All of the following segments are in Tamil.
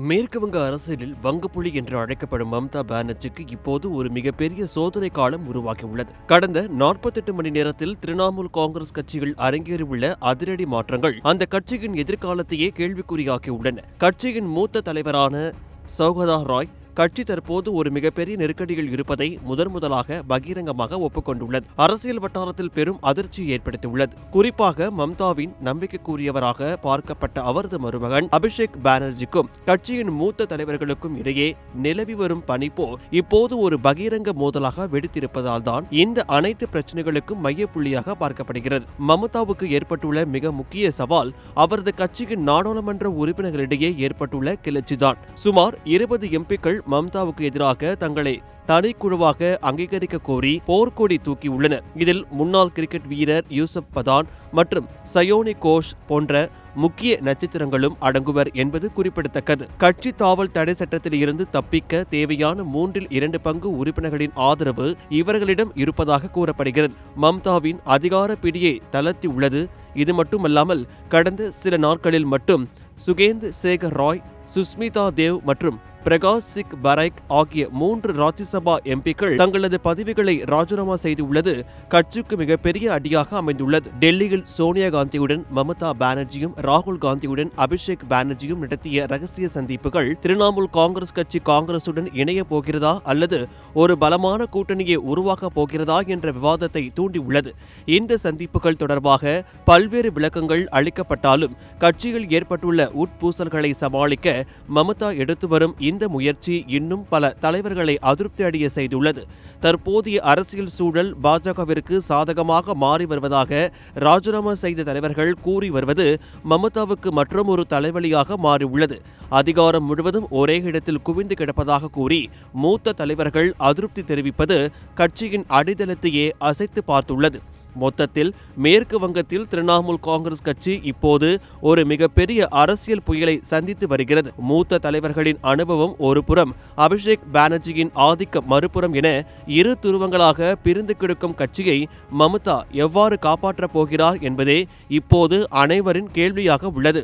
மேற்குவங்க அரசியலில் வங்கப்புலி என்று அழைக்கப்படும் மம்தா பானர்ஜிக்கு இப்போது ஒரு மிகப்பெரிய சோதனை காலம் உருவாகியுள்ளது. கடந்த 48 மணி நேரத்தில் திரிணாமுல் காங்கிரஸ் கட்சியில் அரங்கேறியுள்ள அதிரடி மாற்றங்கள் அந்த கட்சியின் எதிர்காலத்தையே கேள்விக்குறியாக்கியுள்ளன. கட்சியின் மூத்த தலைவரான சௌகதா ராய் கட்சி தற்போது ஒரு மிகப்பெரிய நெருக்கடியில் இருப்பதை முதலாக பகிரங்கமாக ஒப்புக்கொண்டுள்ளது. அரசியல் வட்டாரத்தில் பெரும் அதிர்ச்சி ஏற்படுத்தியுள்ளது. குறிப்பாக மம்தாவின் நம்பிக்கைக்குரியவராக பார்க்கப்பட்ட அவரது மருமகன் அபிஷேக் பானர்ஜிக்கும் கட்சியின் மூத்த தலைவர்களுக்கும் இடையே நிலவி வரும் பனிப்போர் இப்போது ஒரு பகிரங்க மோதலாக வெடித்திருப்பதால் தான் இந்த அனைத்து பிரச்சனைகளுக்கும் மையப்புள்ளியாக பார்க்கப்படுகிறது. மம்தாவுக்கு ஏற்பட்டுள்ள மிக முக்கிய சவால் அவரது கட்சியின் நாடாளுமன்ற உறுப்பினர்களிடையே ஏற்பட்டுள்ள கிளர்ச்சிதான். சுமார் 20 எம்பிக்கள் மம்தாவுக்கு எதிராக தங்களை தனிக்குழுவாக அங்கீகரிக்க கோரி போர்க்கொடி தூக்கியுள்ளனர். இதில் முன்னாள் கிரிக்கெட் வீரர் யூசுப் பதான் மற்றும் சயோனி கோஷ் போன்ற முக்கிய நட்சத்திரங்களும் அடங்குவர் என்பது குறிப்பிடத்தக்கது. கட்சி தாவல் தடை சட்டத்தில் இருந்து தப்பிக்க தேவையான 2/3 பங்கு உறுப்பினர்களின் ஆதரவு இவர்களிடம் இருப்பதாக கூறப்படுகிறது. மம்தாவின் அதிகார பிடியை தளர்த்தியுள்ளது. இது மட்டுமல்லாமல் கடந்த சில நாட்களில் மட்டும் சுகேந்து சேகர் ராய், சுஷ்மிதா தேவ் மற்றும் பிரகாஷ் சிங் பரைக் ஆகிய 3 ராஜ்யசபா எம்பிக்கள் தங்களது பதவிகளை ராஜினாமா செய்துள்ளது கட்சிக்கு மிகப்பெரிய அடியாக அமைந்துள்ளது. டெல்லியில் சோனியா காந்தியுடன் மம்தா பானர்ஜியும் ராகுல் காந்தியுடன் அபிஷேக் பானர்ஜியும் நடத்திய ரகசிய சந்திப்புகள் திரிணாமுல் காங்கிரஸ் கட்சி காங்கிரசுடன் இணைய போகிறதா அல்லது ஒரு பலமான கூட்டணியை உருவாக்கப் போகிறதா என்ற விவாதத்தை தூண்டியுள்ளது. இந்த சந்திப்புகள் தொடர்பாக பல்வேறு விளக்கங்கள் அளிக்கப்பட்டாலும் கட்சியில் ஏற்பட்டுள்ள உட்பூசல்களை சமாளிக்க மம்தா எடுத்து வரும் இந்த முயற்சி இன்னும் பல தலைவர்களை அதிருப்தி அடைய செய்துள்ளது. தற்போதைய அரசியல் சூழல் பாஜகவிற்கு சாதகமாக மாறி வருவதாக ராஜினாமா செய்த தலைவர்கள் கூறி வருவது மம்தாவுக்கு மற்றொரு தலைவலியாக மாறியுள்ளது. அதிகாரம் முழுவதும் ஒரே இடத்தில் குவிந்து கிடப்பதாக கூறி மூத்த தலைவர்கள் அதிருப்தி தெரிவிப்பது கட்சியின் அடித்தளத்தையே அசைத்து பார்த்துள்ளது. மொத்தத்தில் மேற்கு வங்கத்தில் திரிணாமுல் காங்கிரஸ் கட்சி இப்போது ஒரு மிகப்பெரிய அரசியல் புயலை சந்தித்து வருகிறது. மூத்த தலைவர்களின் அனுபவம் ஒரு புறம், அபிஷேக் பானர்ஜியின் ஆதிக்கம் மறுபுறம் என இரு துருவங்களாக பிரிந்து கிடக்கும் கட்சியை மம்தா எவ்வாறு காப்பாற்றப் போகிறார் என்பதே இப்போது அனைவரின் கேள்வியாக உள்ளது.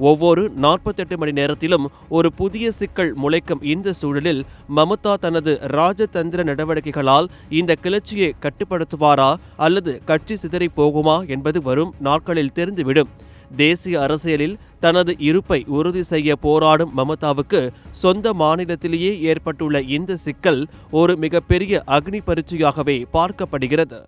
ஒவ்வொரு 48 மணி நேரத்திலும் ஒரு புதிய சிக்கல் முளைக்கும் இந்த சூழலில் மம்தா தனது ராஜதந்திர நடவடிக்கைகளால் இந்த கிளர்ச்சியை கட்டுப்படுத்துவாரா அல்லது கட்சி சிதறி போகுமா என்பது வரும் நாட்களில் தெரிந்துவிடும். தேசிய அரசியலில் தனது இருப்பை உறுதி செய்ய போராடும் மம்தாவுக்கு சொந்த மாநிலத்திலேயே ஏற்பட்டுள்ள இந்த சிக்கல் ஒரு மிகப்பெரிய அக்னி பரீட்சையாகவே பார்க்கப்படுகிறது.